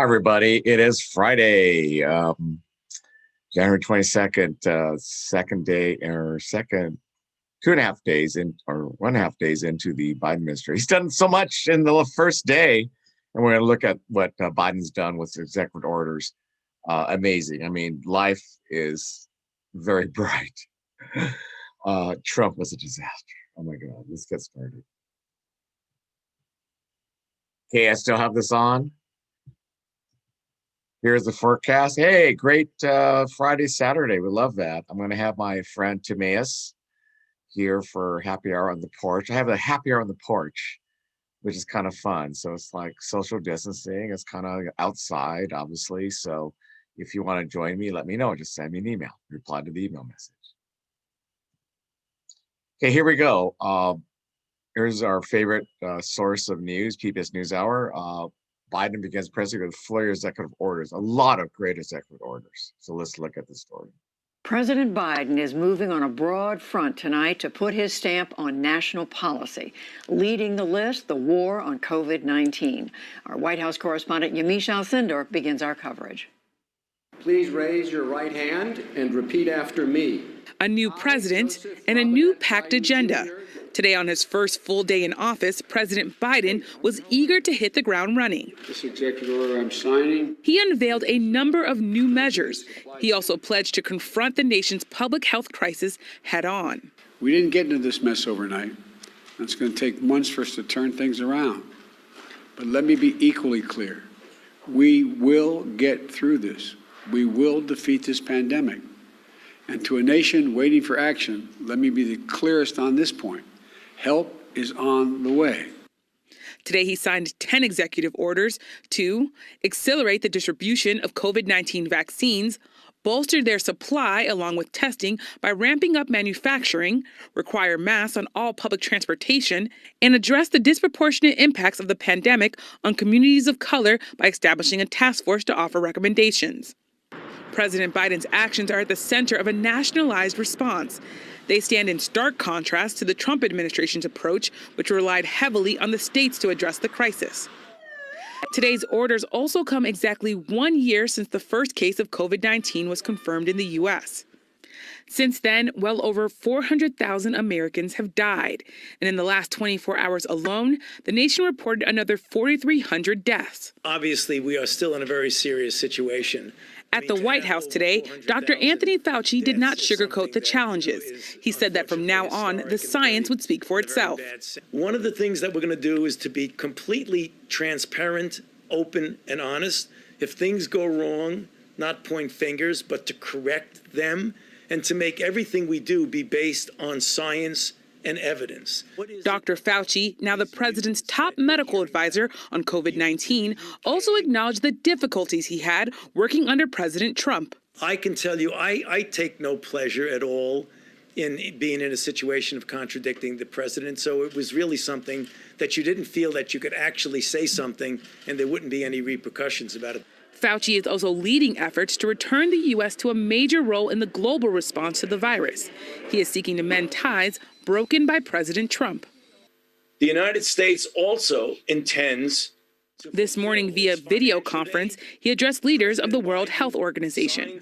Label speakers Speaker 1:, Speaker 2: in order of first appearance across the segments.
Speaker 1: Hi, everybody. It is Friday, January 22nd, second day or second 2.5 days in or 1.5 days into the Biden administration. He's done so much in the first day, and we're going to look at what Biden's done with executive orders. Amazing. I mean, life is very bright. Trump was a disaster. Oh my God. Let's get started. Okay, I still have this on. Here's the forecast. Hey, great Friday, Saturday. We love that. I'm going to have my friend Timaeus here for happy hour on the porch. I have a happy hour on the porch, which is kind of fun. So it's like social distancing. It's kind of outside, obviously. So if you want to join me, let me know. Just send me an email. Reply to the email message. Okay, here we go. Here's our favorite source of news, PBS NewsHour. Biden begins presidency with flurry of executive orders, a lot of great executive orders. So let's look at the story.
Speaker 2: President Biden is moving on a broad front tonight to put his stamp on national policy. Leading the list, the war on COVID-19. Our White House correspondent Yamiche Alcindor begins our coverage.
Speaker 3: Please raise your right hand and repeat after me.
Speaker 4: A new president and a new packed agenda. Today, on his first full day in office, President Biden was eager to hit the ground running.
Speaker 3: This executive order I'm signing.
Speaker 4: He unveiled a number of new measures. He also pledged to confront the nation's public health crisis head on.
Speaker 5: We didn't get into this mess overnight. It's going to take months for us to turn things around. But let me be equally clear. We will get through this. We will defeat this pandemic. And to a nation waiting for action, let me be the clearest on this point. Help is on the way.
Speaker 4: Today, he signed 10 executive orders to accelerate the distribution of COVID-19 vaccines, bolster their supply along with testing by ramping up manufacturing, require masks on all public transportation, and address the disproportionate impacts of the pandemic on communities of color by establishing a task force to offer recommendations. President Biden's actions are at the center of a nationalized response. They stand in stark contrast to the Trump administration's approach, which relied heavily on the states to address the crisis. Today's orders also come exactly 1 year since the first case of COVID-19 was confirmed in the U.S. Since then, well over 400,000 Americans have died. And in the last 24 hours alone, the nation reported another 4,300 deaths.
Speaker 6: Obviously, we are still in a very serious situation.
Speaker 4: At the White House today, Dr. Anthony Fauci did not sugarcoat the challenges. He said that from now on, the science would speak for itself.
Speaker 6: One of the things that we're going to do is to be completely transparent, open, and honest. If things go wrong, not point fingers, but to correct them, and to make everything we do be based on science and evidence.
Speaker 4: Dr. Fauci, now the president's top medical advisor on COVID-19, also acknowledged the difficulties he had working under President Trump.
Speaker 6: I can tell you, I take no pleasure at all in being in a situation of contradicting the president. So it was really something that you didn't feel that you could actually say something and there wouldn't be any repercussions about it.
Speaker 4: Fauci is also leading efforts to return the U.S. to a major role in the global response to the virus. He is seeking to mend ties broken by President Trump.
Speaker 6: The United States also intends to...
Speaker 4: This morning, via video conference, he addressed leaders of the World Health Organization.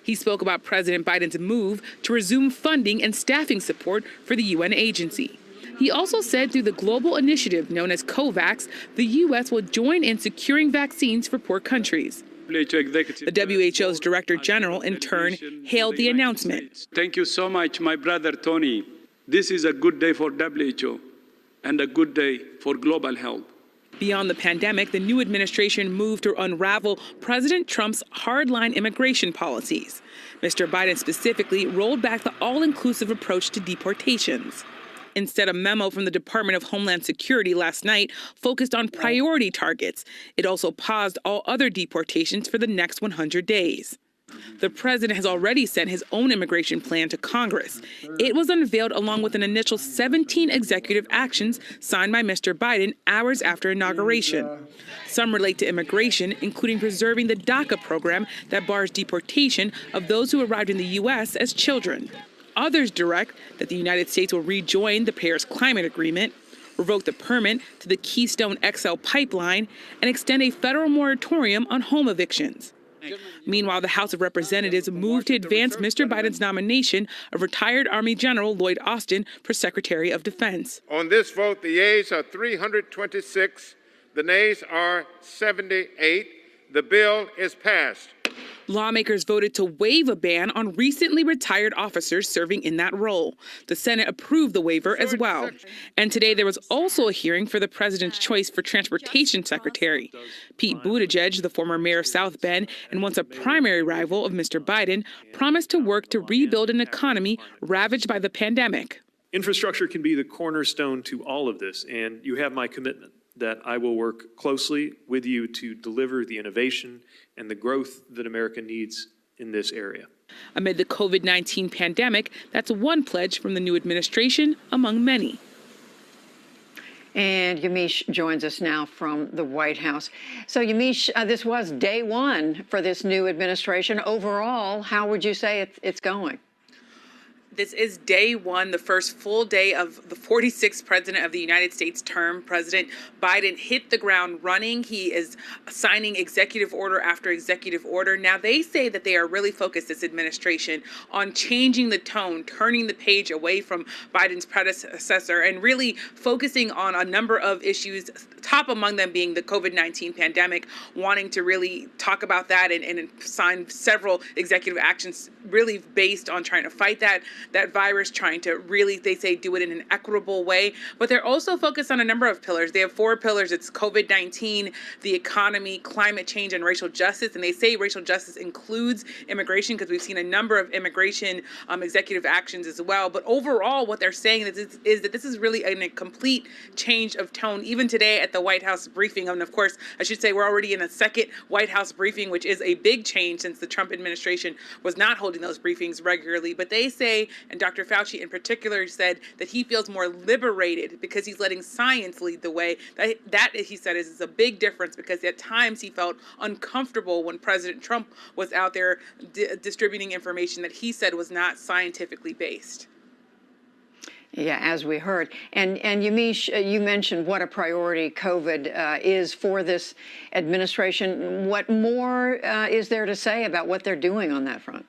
Speaker 4: He spoke about President Biden's move to resume funding and staffing support for the UN agency. He also said through the global initiative known as COVAX, the U.S. will join in securing vaccines for poor countries. The WHO's Director General, in turn, hailed the announcement.
Speaker 7: Thank you so much, my brother Tony. This is a good day for WHO and a good day for global health.
Speaker 4: Beyond the pandemic, the new administration moved to unravel President Trump's hardline immigration policies. Mr. Biden specifically rolled back the all-inclusive approach to deportations. Instead, a memo from the Department of Homeland Security last night focused on priority targets. It also paused all other deportations for the next 100 days. The president has already sent his own immigration plan to Congress. It was unveiled along with an initial 17 executive actions signed by Mr. Biden hours after inauguration. Some relate to immigration, including preserving the DACA program that bars deportation of those who arrived in the U.S. as children. Others direct that the United States will rejoin the Paris Climate Agreement, revoke the permit to the Keystone XL pipeline, and extend a federal moratorium on home evictions. Meanwhile, the House of Representatives moved to advance Mr. Biden's nomination of retired Army General Lloyd Austin for Secretary of Defense.
Speaker 8: On this vote, the yeas are 326, the nays are 78. The bill is passed.
Speaker 4: Lawmakers voted to waive a ban on recently retired officers serving in that role. The Senate approved the waiver as well. And today there was also a hearing for the president's choice for transportation secretary. Pete Buttigieg, the former mayor of South Bend and once a primary rival of Mr. Biden, promised to work to rebuild an economy ravaged by the pandemic.
Speaker 9: Infrastructure can be the cornerstone to all of this, and you have my commitment that I will work closely with you to deliver the innovation and the growth that America needs in this area.
Speaker 4: Amid the COVID-19 pandemic, that's one pledge from the new administration among many.
Speaker 2: And Yamiche joins us now from the White House. So Yamiche, this was day one for this new administration. Overall, how would you say it's going?
Speaker 4: This is day one, the first full day of the 46th president of the United States term. President Biden hit the ground running. He is signing executive order after executive order. Now, they say that they are really focused, this administration, on changing the tone, turning the page away from Biden's predecessor, and really focusing on a number of issues, top among them being the COVID-19 pandemic, wanting to really talk about that and sign several executive actions really based on trying to fight that virus, trying to really, they say, do it in an equitable way. But they're also focused on a number of pillars. They have 4 pillars. It's COVID-19, the economy, climate change, and racial justice. And they say racial justice includes immigration, because we've seen a number of immigration executive actions as well. But overall, what they're saying is that this is really a complete change of tone. Even today at the White House briefing, and of course, I should say we're already in a second White House briefing, which is a big change since the Trump administration was not holding those briefings regularly. But they say, and Dr. Fauci in particular said, that he feels more liberated because he's letting science lead the way. That he said is a big difference, because at times he felt uncomfortable when President Trump was out there distributing information that he said was not scientifically based.
Speaker 2: Yeah, as we heard. And Yamiche, you mentioned what a priority COVID is for this administration. What more is there to say about what they're doing on that front?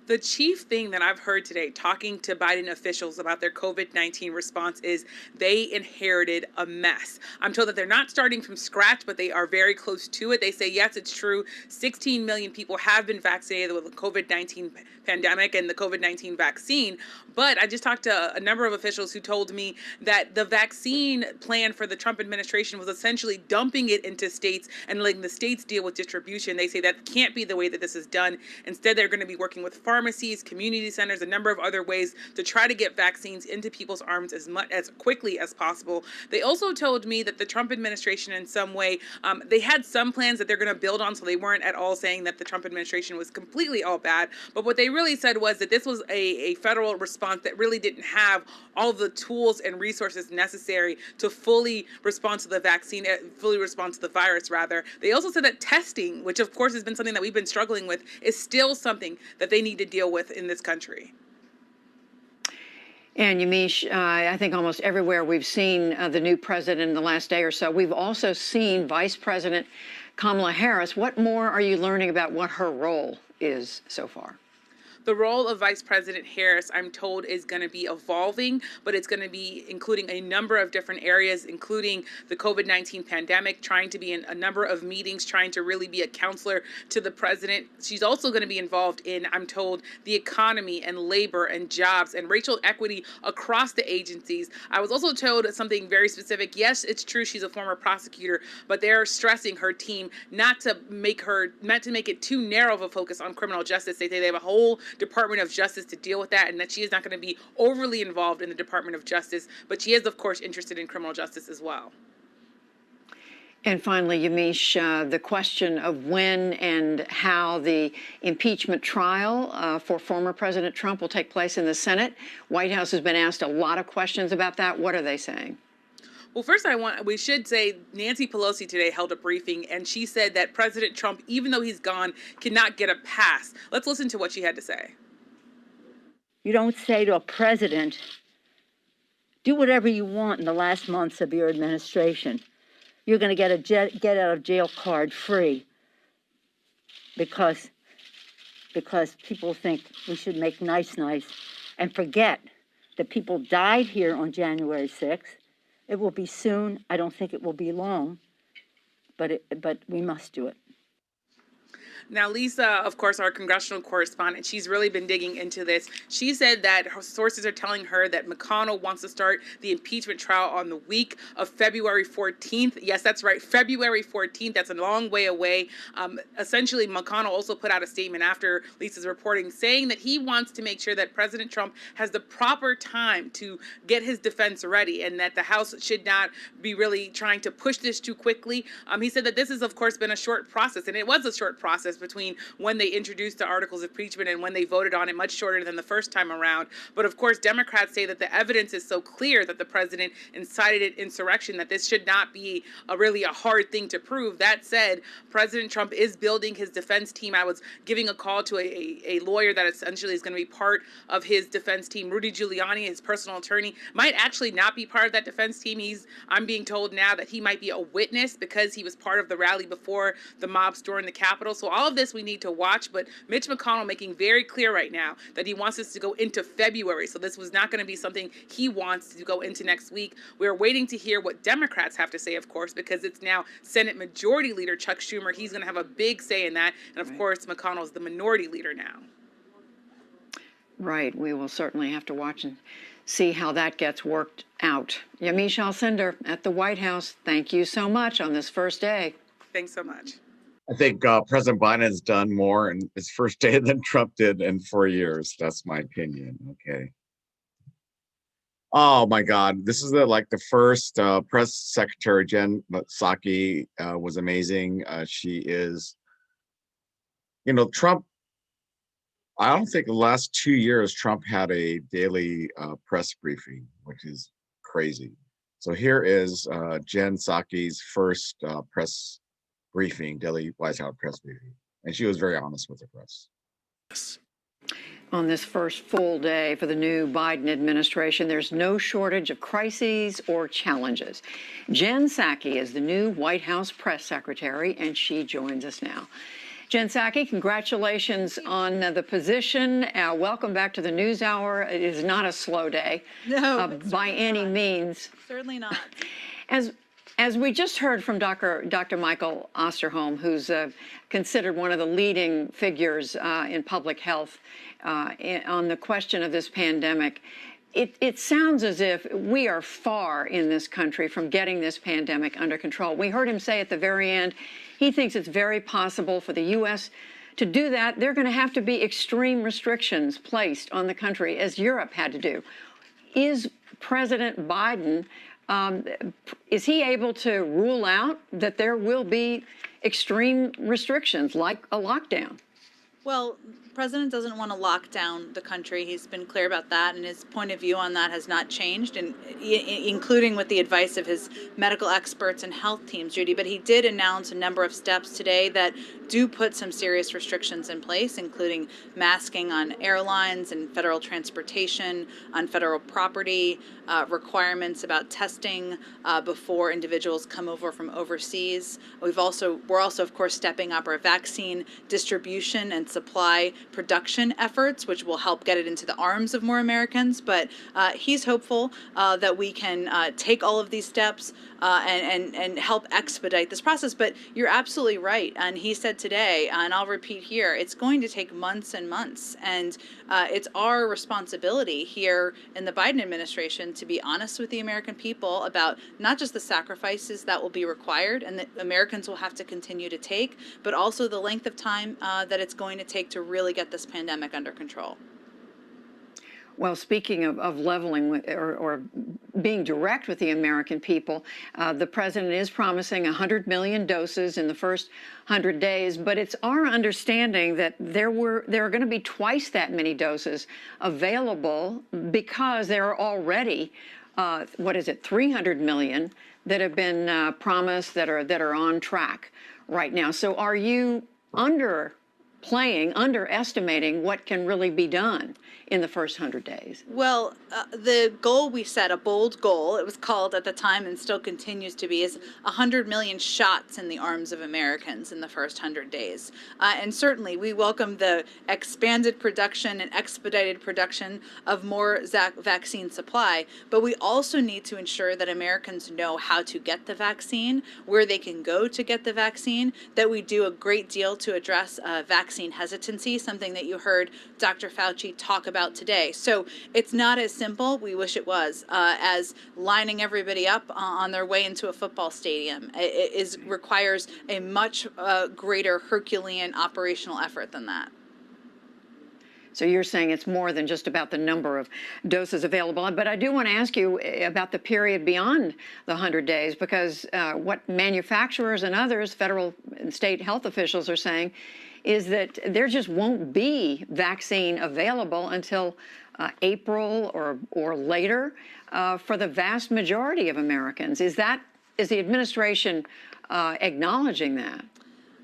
Speaker 4: The chief thing that I've heard today, talking to Biden officials about their COVID-19 response, is they inherited a mess. I'm told that they're not starting from scratch, but they are very close to it. They say, yes, it's true. 16 million people have been vaccinated with the COVID-19 pandemic and the COVID-19 vaccine. But I just talked to a number of officials who told me that the vaccine plan for the Trump administration was essentially dumping it into states and letting the states deal with distribution. They say that can't be the way that this is done. Instead, they're going to be working with pharmacies, community centers, a number of other ways to try to get vaccines into people's arms as quickly as possible. They also told me that the Trump administration, in some way, they had some plans that they're going to build on, so they weren't at all saying that the Trump administration was completely all bad. But what they really said was that this was a federal response that really didn't have all the tools and resources necessary to fully respond to the vaccine, fully respond to the virus, rather. They also said that testing, which of course has been something that we've been struggling with, is still something that they need to deal with in this country.
Speaker 2: And Yamiche, I think almost everywhere we've seen the new president in the last day or so, we've also seen Vice President Kamala Harris. What more are you learning about what her role is so far?
Speaker 4: The role of Vice President Harris, I'm told, is going to be evolving, but it's going to be including a number of different areas, including the COVID-19 pandemic, trying to be in a number of meetings, trying to really be a counselor to the president. She's also going to be involved in, I'm told, the economy and labor and jobs and racial equity across the agencies. I was also told something very specific. Yes, it's true she's a former prosecutor, but they're stressing her team not to make it too narrow of a focus on criminal justice. They say they have a whole Department of Justice to deal with that, and that she is not going to be overly involved in the Department of Justice, but she is, of course, interested in criminal justice as well.
Speaker 2: And finally, Yamiche, the question of when and how the impeachment trial for former President Trump will take place in the Senate. White House has been asked a lot of questions about that. What are they saying?
Speaker 4: Well, first, we should say Nancy Pelosi today held a briefing, and she said that President Trump, even though he's gone, cannot get a pass. Let's listen to what she had to say.
Speaker 10: You don't say to a president Do whatever you want in the last months of your administration. You're going to get a get out of jail card free because people think we should make nice and forget that people died here on January 6th. It will be soon. I don't think it will be long, but we must do it.
Speaker 4: Now, Lisa, of course, our congressional correspondent, she's really been digging into this. She said that her sources are telling her that McConnell wants to start the impeachment trial on the week of February 14th. Yes, that's right, February 14th. That's a long way away. Essentially, McConnell also put out a statement after Lisa's reporting saying that he wants to make sure that President Trump has the proper time to get his defense ready and that the House should not be really trying to push this too quickly. He said that this has, of course, been a short process, and it was a short process between when they introduced the articles of impeachment and when they voted on it, much shorter than the first time around. But of course, Democrats say that the evidence is so clear that the president incited insurrection that this should not be really a hard thing to prove. That said, President Trump is building his defense team. I was giving a call to a lawyer that essentially is going to be part of his defense team. Rudy Giuliani, his personal attorney, might actually not be part of that defense team. I'm being told now that he might be a witness because he was part of the rally before the mob stormed the Capitol. So all of this we need to watch, but Mitch McConnell making very clear right now that he wants us to go into February. So this was not going to be something he wants to go into next week. We're waiting to hear what Democrats have to say, of course, because it's now Senate Majority Leader Chuck Schumer. He's going to have a big say in that. And of course, McConnell's the minority leader now.
Speaker 2: Right. We will certainly have to watch and see how that gets worked out. Yamiche Alcindor at the White House, thank you so much on this first day.
Speaker 4: Thanks so much.
Speaker 1: I think President Biden has done more in his first day than Trump did in 4 years. That's my opinion. Okay. Oh my God, this is the first press secretary. Jen Psaki was amazing. She is, Trump. I don't think the last 2 years Trump had a daily press briefing, which is crazy. So here is Jen Psaki's first press briefing, daily White House press briefing, and she was very honest with the press.
Speaker 6: Yes.
Speaker 2: On this first full day for the new Biden administration, there's no shortage of crises or challenges. Jen Psaki is the new White House press secretary, and she joins us now. Jen Psaki, congratulations on the position. Welcome back to the NewsHour. It is not a slow day, by any means.
Speaker 11: Certainly not.
Speaker 2: As we just heard from Dr. Michael Osterholm, who's considered one of the leading figures in public health on the question of this pandemic, it sounds as if we are far in this country from getting this pandemic under control. We heard him say at the very end, he thinks it's very possible for the U.S. to do that. There are going to have to be extreme restrictions placed on the country, as Europe had to do. Is President Biden, is he able to rule out that there will be extreme restrictions like a lockdown?
Speaker 11: Well, the president doesn't want to lock down the country. He's been clear about that, and his point of view on that has not changed, and including with the advice of his medical experts and health teams, Judy. But he did announce a number of steps today that do put some serious restrictions in place, including masking on airlines and federal transportation, on federal property, requirements about testing before individuals come over from overseas. We're also, of course, stepping up our vaccine distribution and supply production efforts, which will help get it into the arms of more Americans. But he's hopeful that we can take all of these steps and help expedite this process. But you're absolutely right. And he said today, and I'll repeat here, it's going to take months and months. And it's our responsibility here in the Biden administration to be honest with the American people about not just the sacrifices that will be required and that Americans will have to continue to take, but also the length of time that it's going to take to really get this pandemic under control.
Speaker 2: Well, speaking of leveling with, or being direct with the American people, the president is promising 100 million doses in the first 100 days, but it's our understanding that there are going to be twice that many doses available because there are already, 300 million that have been promised that are on track right now. So are you under underestimating what can really be done in the first 100 days.
Speaker 11: Well, the goal we set, a bold goal, it was called at the time and still continues to be, is 100 million shots in the arms of Americans in the first 100 days. And certainly we welcome the expanded production and expedited production of more vaccine supply, but we also need to ensure that Americans know how to get the vaccine, where they can go to get the vaccine, that we do a great deal to address vaccine hesitancy, something that you heard Dr. Fauci talk about today. So it's not as simple, we wish it was, as lining everybody up on their way into a football stadium. It requires a much greater Herculean operational effort than that.
Speaker 2: So you're saying it's more than just about the number of doses available. But I do want to ask you about the period beyond the 100 days, because what manufacturers and others, federal and state health officials, are saying is that there just won't be vaccine available until April or later for the vast majority of Americans. Is the administration acknowledging that?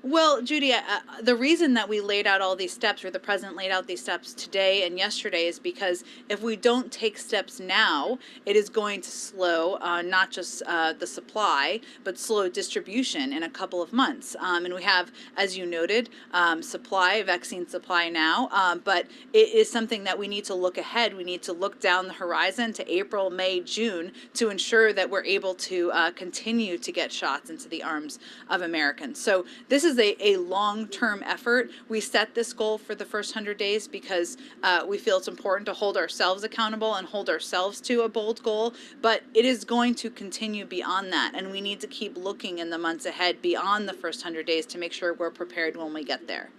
Speaker 11: Well, Judy, the reason that we laid out all these steps, or the president laid out these steps today and yesterday, is because if we don't take steps now, it is going to slow not just the supply, but slow distribution in a couple of months. And we have, as you noted, vaccine supply now, but it is something that we need to look ahead. We need to look down the horizon to April, May, June to ensure that we're able to continue to get shots into the arms of Americans. So this is a long-term effort. We set this goal for the first 100 days because we feel it's important to hold ourselves accountable and hold ourselves to a bold goal, but it is going to continue beyond that, and we need to keep looking in the months ahead beyond the first 100 days to make sure we're prepared when we get there.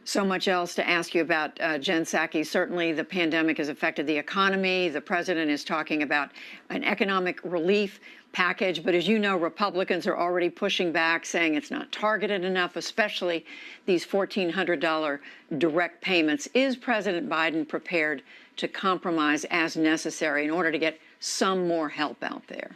Speaker 2: So much else to ask you about, Jen Psaki. Certainly the pandemic has affected the economy. The president is talking about an economic relief package, but as you know, Republicans are already pushing back, saying it's not targeted enough, especially these $1,400 direct payments. Is President Biden prepared to compromise as necessary in order to get some more help out there?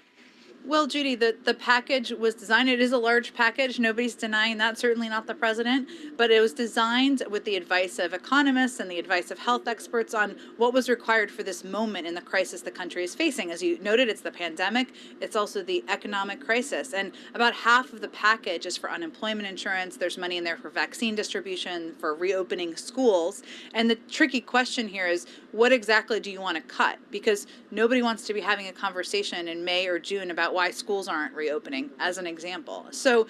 Speaker 11: Well, Judy, the package was designed, it is a large package, nobody's denying that, certainly not the president, but it was designed with the advice of economists and the advice of health experts on what was required for this moment in the crisis the country is facing. As you noted, it's the pandemic, it's also the economic crisis, and about half of the package is for unemployment insurance. There's money in there for vaccine distribution, for reopening schools, and the tricky question here is, what exactly do you want to cut? Because nobody wants to be having a conversation in May or June about why schools aren't reopening, as an example. So,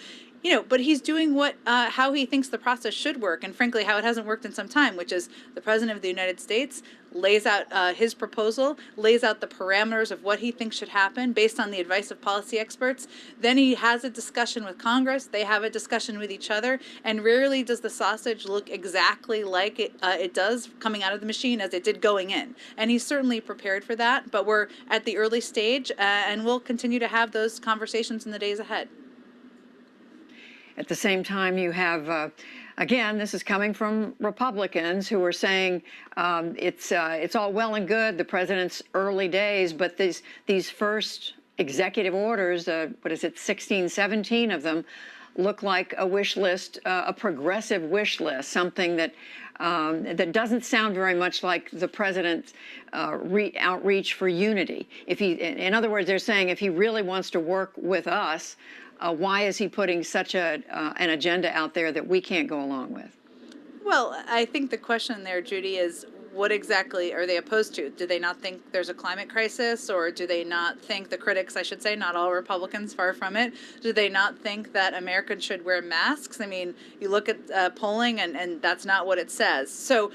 Speaker 11: but he's doing how he thinks the process should work, and frankly, how it hasn't worked in some time, which is the President of the United States lays out his proposal, lays out the parameters of what he thinks should happen based on the advice of policy experts. Then he has a discussion with Congress, they have a discussion with each other, and rarely does the sausage look exactly like it does coming out of the machine as it did going in. And he's certainly prepared for that, but we're at the early stage, and we'll continue to have those conversations in the days ahead.
Speaker 2: At the same time, you have, again, this is coming from Republicans who are saying it's all well and good, the president's early days, but these first executive orders, 16, 17 of them, look like a wish list, a progressive wish list, something that doesn't sound very much like the president's outreach for unity. In other words, they're saying if he really wants to work with us, why is he putting such an agenda out there that we can't go along with?
Speaker 11: Well, I think the question there, Judy, is what exactly are they opposed to? Do they not think there's a climate crisis, or do they not think, the critics, I should say, not all Republicans, far from it, do they not think that Americans should wear masks? I mean, you look at polling and that's not what it says. So,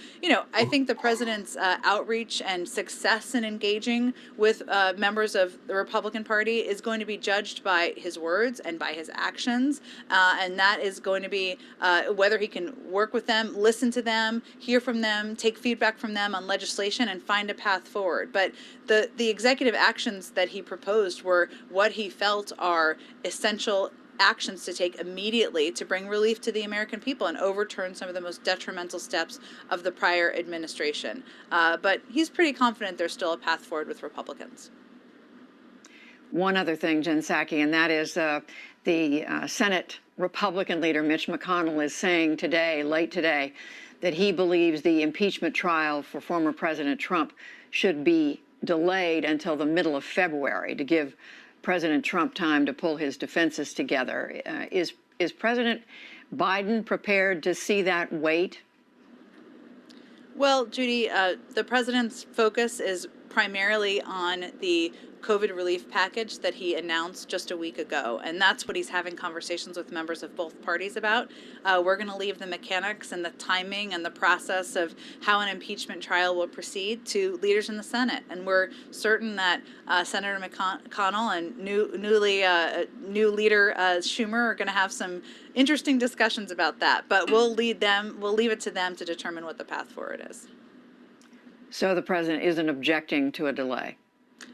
Speaker 11: I think the president's outreach and success in engaging with members of the Republican Party is going to be judged by his words and by his actions. And that is going to be whether he can work with them, listen to them, hear from them, take feedback from them on legislation, and find a path forward. But the executive actions that he proposed were what he felt are essential actions to take immediately to bring relief to the American people and overturn some of the most detrimental steps of the prior administration. But he's pretty confident there's still a path forward with Republicans.
Speaker 2: one other thing, Jen Psaki, and that is the Senate Republican leader Mitch McConnell is saying today, late today, that he believes the impeachment trial for former President Trump should be delayed until the middle of February to give President Trump time to pull his defenses together. Is President Biden prepared to see that wait?
Speaker 11: Well, Judy, the president's focus is primarily on the COVID relief package that he announced just a week ago. And that's what he's having conversations with members of both parties about. We're going to leave the mechanics and the timing and the process of how an impeachment trial will proceed to leaders in the Senate. And we're certain that Senator McConnell and new leader Schumer are going to have some interesting discussions about that. But we'll leave it to them to determine what the path forward is.
Speaker 2: So the president isn't objecting to a delay?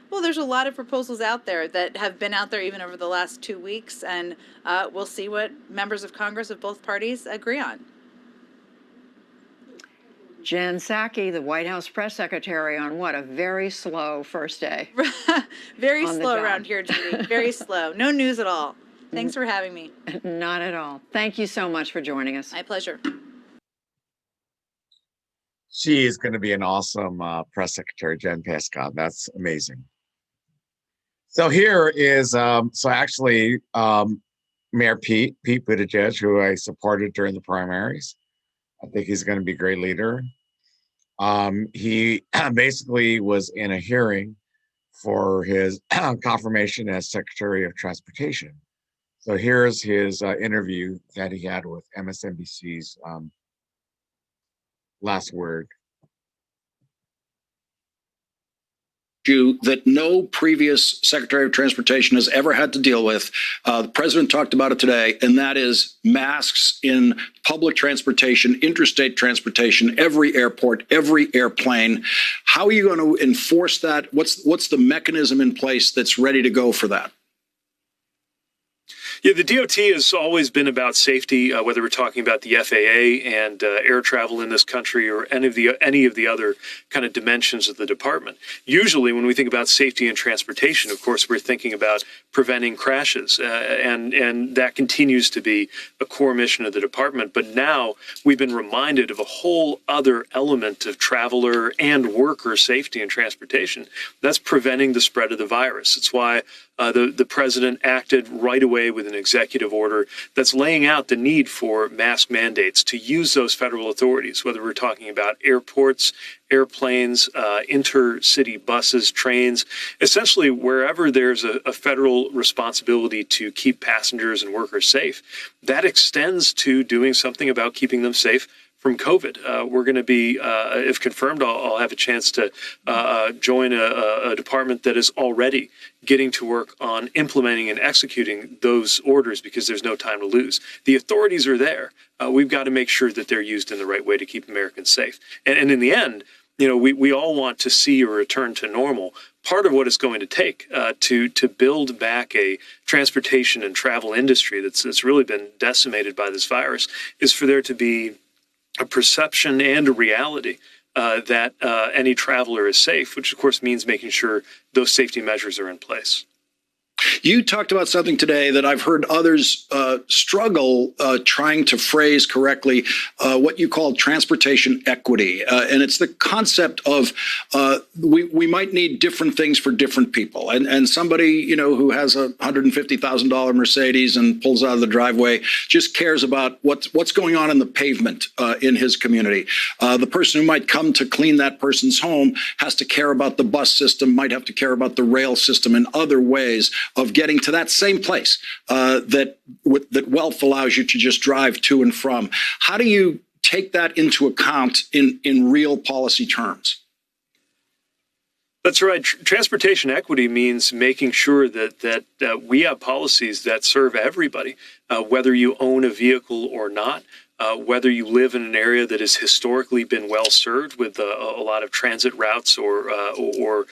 Speaker 11: Well, there's a lot of proposals out there that have been out there even over the last 2 weeks, and we'll see what members of Congress of both parties agree on.
Speaker 2: Jen Psaki, the White House press secretary, on what, a very slow first day.
Speaker 11: Very slow around here, Judy. Very slow. No news at all. Thanks for having me.
Speaker 2: Not at all. Thank you so much for joining us.
Speaker 11: My pleasure.
Speaker 1: She is going to be an awesome press secretary, Jen Psaki. That's amazing. So here is, Mayor Pete Buttigieg, who I supported during the primaries. I think he's going to be a great leader. He basically was in a hearing for his confirmation as Secretary of Transportation. So here's his interview that he had with MSNBC's Last Word.
Speaker 12: That no previous Secretary of Transportation has ever had to deal with. The president talked about it today, and that is masks in public transportation, interstate transportation, every airport, every airplane. How are you going to enforce that? What's the mechanism in place that's ready to go for that?
Speaker 9: Yeah, the DOT has always been about safety, whether we're talking about the FAA and air travel in this country or any of the other kind of dimensions of the department. Usually when we think about safety and transportation, of course, we're thinking about preventing crashes, and that continues to be a core mission of the department. But now we've been reminded of a whole other element of traveler and worker safety and transportation. That's preventing the spread of the virus. It's why the president acted right away with an executive order that's laying out the need for mask mandates to use those federal authorities, whether we're talking about airports, airplanes, intercity buses, trains, essentially wherever there's a federal responsibility to keep passengers and workers safe. That extends to doing something about keeping them safe from COVID. We're going to be, if confirmed, I'll have a chance to join a department that is already getting to work on implementing and executing those orders because there's no time to lose. The authorities are there. We've got to make sure that they're used in the right way to keep Americans safe. And in the end, you know, we all want to see a return to normal. Part of what it's going to take to build back a transportation and travel industry that's really been decimated by this virus is for there to be a perception and a reality that any traveler is safe, which of course means making sure those safety measures are in place.
Speaker 12: You talked about something today that I've heard others struggle trying to phrase correctly, what you call transportation equity. And it's the concept of we might need different things for different people. And somebody, you know, who has a $150,000 Mercedes and pulls out of the driveway just cares about what's going on in the pavement in his community. The person who might come to clean that person's home has to care about the bus system, might have to care about the rail system and other ways of getting to that same place that wealth allows you to just drive to and from. How do you take that into account in real policy terms?
Speaker 9: That's right. Transportation equity means making sure that we have policies that serve everybody, whether you own a vehicle or not. Whether you live in an area that has historically been well served with a lot of transit routes or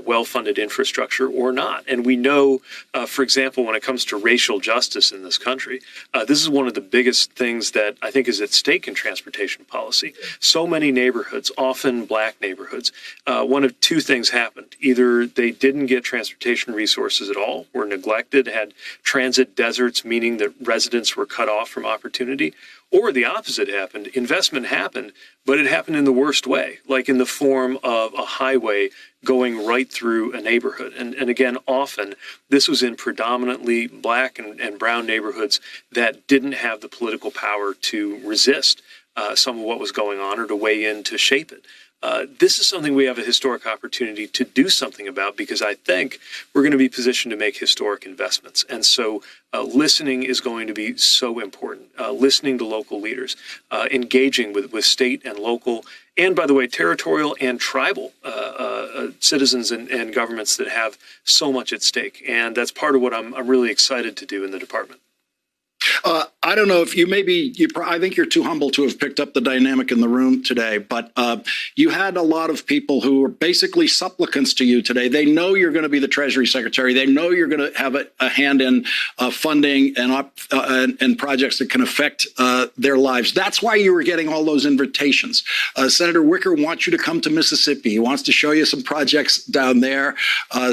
Speaker 9: well-funded infrastructure or not. And we know, for example, when it comes to racial justice in this country, this is one of the biggest things that I think is at stake in transportation policy. So many neighborhoods, often black neighborhoods, one of two things happened. Either they didn't get transportation resources at all, were neglected, had transit deserts, meaning that residents were cut off from opportunity, or the opposite happened. Investment happened, but it happened in the worst way, like in the form of a highway going right through a neighborhood. And again, often this was in predominantly black and brown neighborhoods that didn't have the political power to resist some of what was going on or to weigh in to shape it. This is something we have a historic opportunity to do something about, because I think we're going to be positioned to make historic investments. And so listening is going to be so important. Listening to local leaders, engaging with state and local, and by the way, territorial and tribal citizens and governments that have so much at stake. And that's part of what I'm really excited to do in the department.
Speaker 12: I don't know if I think you're too humble to have picked up the dynamic in the room today, but you had a lot of people who were basically supplicants to you today. They know you're going to be the Treasury Secretary. They know you're going to have a hand in funding and projects that can affect their lives. That's why you were getting all those invitations. Senator Wicker wants you to come to Mississippi. He wants to show you some projects down there.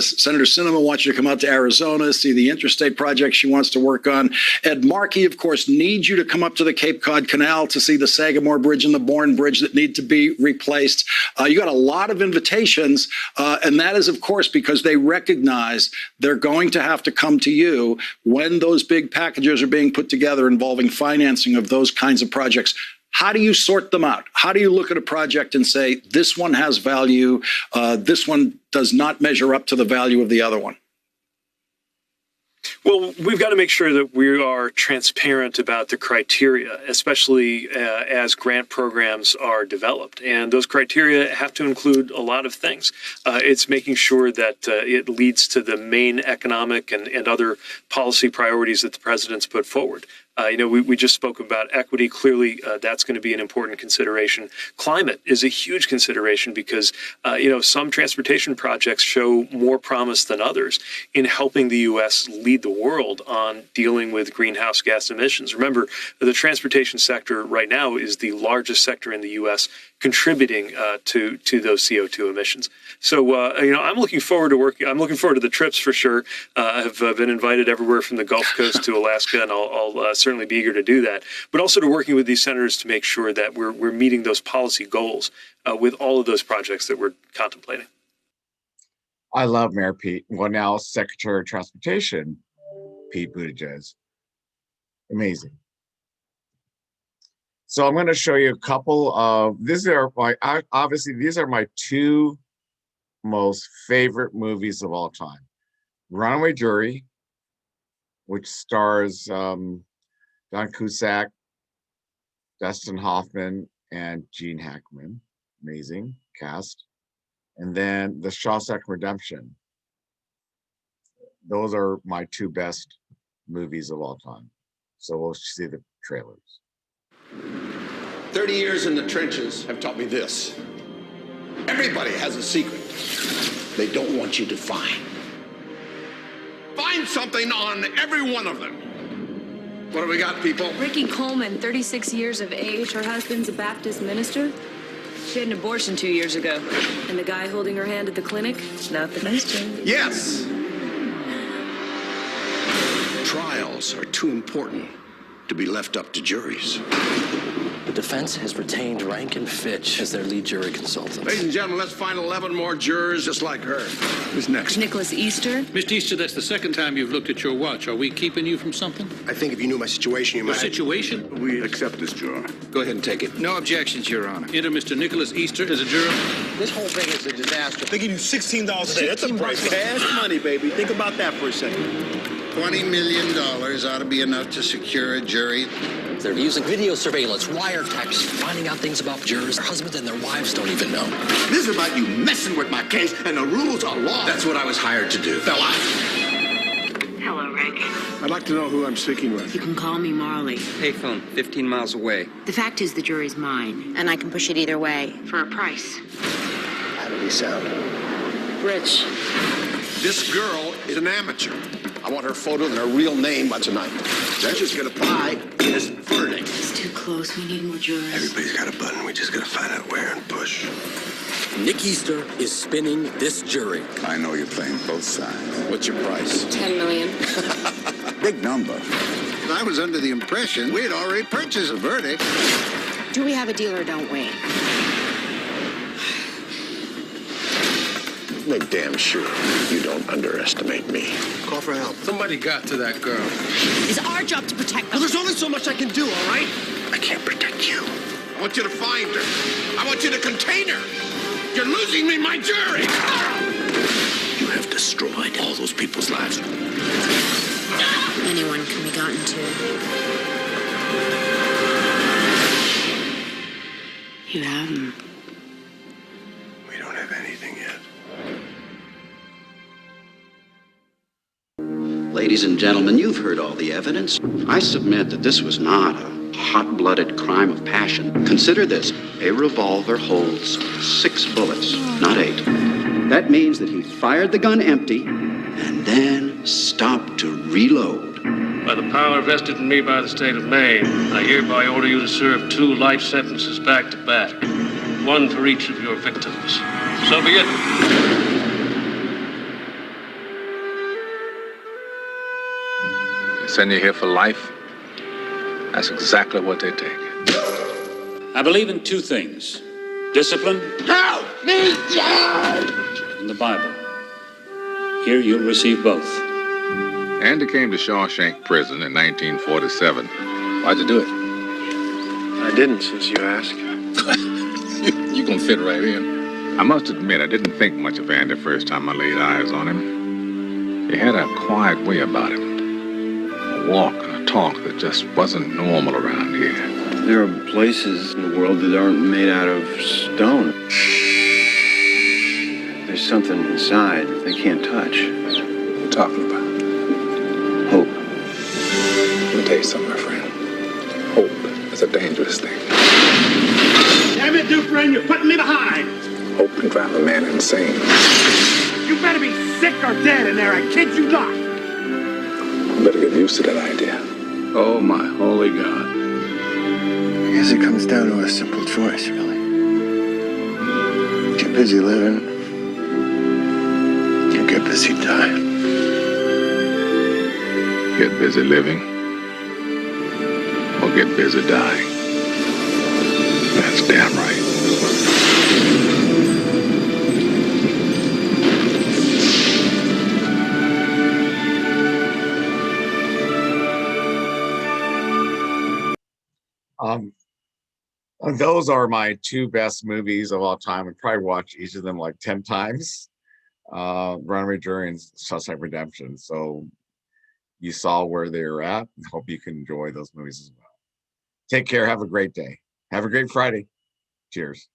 Speaker 12: Senator Sinema wants you to come out to Arizona, see the interstate projects she wants to work on. Ed Markey, of course, needs you to come up to the Cape Cod Canal to see the Sagamore Bridge and the Bourne Bridge that need to be replaced. You got a lot of invitations, and that is, of course, because they recognize they're going to have to come to you when those big packages are being put together involving financing of those kinds of projects. How do you sort them out? How do you look at a project and say, this one has value, this one does not measure up to the value of the other one?
Speaker 9: Well, we've got to make sure that we are transparent about the criteria, especially as grant programs are developed. And those criteria have to include a lot of things. It's making sure that it leads to the main economic and other policy priorities that the president's put forward. We just spoke about equity. Clearly, that's going to be an important consideration. Climate is a huge consideration because, some transportation projects show more promise than others in helping the U.S. lead the world on dealing with greenhouse gas emissions. Remember, the transportation sector right now is the largest sector in the U.S. contributing to those CO2 emissions. So, I'm looking forward to working. I'm looking forward to the trips for sure. I've been invited everywhere from the Gulf Coast to Alaska, and I'll certainly be eager to do that. But also to working with these senators to make sure that we're meeting those policy goals with all of those projects that we're contemplating.
Speaker 1: I love Mayor Pete. Well, now Secretary of Transportation, Pete Buttigieg. Amazing. So I'm going to show you a couple of, these are my two most favorite movies of all time. Runaway Jury, which stars Don Cusack, Dustin Hoffman, and Gene Hackman. Amazing cast. And then the Shawshank Redemption. Those are my two best movies of all time. So we'll see the trailers.
Speaker 3: 30 years in the trenches have taught me this. Everybody has a secret they don't want you to find. Find something on every one of them. What do we got, people?
Speaker 13: Ricky Coleman, 36 years of age. Her husband's a Baptist minister. She had an abortion 2 years ago. And the guy holding her hand at the clinic, not the Christian.
Speaker 3: Yes. Trials are too important to be left up to juries.
Speaker 14: The defense has retained Rank and Fitch as their lead jury consultants.
Speaker 3: Ladies and gentlemen, let's find 11 more jurors just like her. Who's next?
Speaker 13: Nicholas Easter.
Speaker 15: Mr. Easter, that's the second time you've looked at your watch. Are we keeping you from something?
Speaker 3: I think if you knew my situation, you might...
Speaker 15: The situation?
Speaker 3: We accept this juror. Go ahead and take it.
Speaker 15: No objections, Your Honor. Enter Mr. Nicholas Easter as a juror.
Speaker 3: This whole thing is a disaster.
Speaker 16: They give you $16 a day. That's a price. Cash money, baby. Think about that for a second.
Speaker 17: $20 million ought to be enough to secure a jury.
Speaker 14: They're using video surveillance, wiretaps, finding out things about jurors their husbands and their wives don't even know.
Speaker 3: This is about you messing with my case, and the rules are law. That's what I was hired to do. Fella.
Speaker 18: Hello, Rick.
Speaker 3: I'd like to know who I'm speaking with.
Speaker 18: You can call me Marley.
Speaker 19: Payphone, 15 miles away.
Speaker 18: The fact is the jury's mine, and I can push it either way for a price.
Speaker 3: How did he sound?
Speaker 13: Rich.
Speaker 3: This girl is an amateur. I want her photo and her real name by tonight. That's just gonna buy his verdict.
Speaker 18: It's too close. We need more jurors.
Speaker 3: Everybody's got a button. We just gotta find out where and push.
Speaker 14: Nick Easter is spinning this jury.
Speaker 3: I know you're playing both sides. What's your price?
Speaker 13: 10 million.
Speaker 3: Big number. I was under the impression we had already purchased a verdict.
Speaker 18: Do we have a deal or don't we?
Speaker 3: Make damn sure you don't underestimate me.
Speaker 16: Call for help. Somebody got to that girl.
Speaker 18: It's our job to protect them.
Speaker 3: Well, there's only so much I can do, all right? I can't protect you. I want you to find her. I want you to contain her. You're losing me my jury. You have destroyed all those people's lives.
Speaker 18: Anyone can be gotten to. You have them.
Speaker 3: We don't have anything yet.
Speaker 20: Ladies and gentlemen, you've heard all the evidence. I submit that this was not a hot-blooded crime of passion. Consider this. A revolver holds 6 bullets, not 8. That means that he fired the gun empty and then stopped to reload.
Speaker 21: By the power vested in me by the state of Maine, I hereby order you to serve 2 life sentences back to back, 1 for each of your victims. So be it.
Speaker 22: Send you here for life? That's exactly what they take.
Speaker 23: I believe in 2 things. Discipline.
Speaker 3: Help me,
Speaker 23: And the Bible. Here you'll receive both.
Speaker 22: Andy came to Shawshank Prison in 1947. Why'd you do it?
Speaker 16: I didn't, since you asked.
Speaker 22: You gonna fit right in. I must admit, I didn't think much of Andy first time I laid eyes on him. He had a quiet way about him. A walk and a talk that just wasn't normal around here.
Speaker 16: There are places in the world that aren't made out of stone. There's something inside that they can't touch.
Speaker 22: What are you talking about?
Speaker 16: Hope.
Speaker 22: Let me tell you something, my friend. Hope is a dangerous thing.
Speaker 24: Damn it, Dufresne, you're putting me behind.
Speaker 22: Hope can drive a man insane.
Speaker 24: You better be sick or dead in there, I kid you not.
Speaker 22: You better get used to that idea. Oh, my holy God.
Speaker 16: I guess it comes down to a simple choice, really. Get busy living. You get busy dying.
Speaker 22: Get busy living. Or get busy dying. That's damn right.
Speaker 1: Those are my 2 best movies of all time. I probably watch each of them like 10 times. Runaway Jury and Shawshank Redemption. So you saw where they're at. Hope you can enjoy those movies as well. Take care. Have a great day. Have a great Friday. Cheers.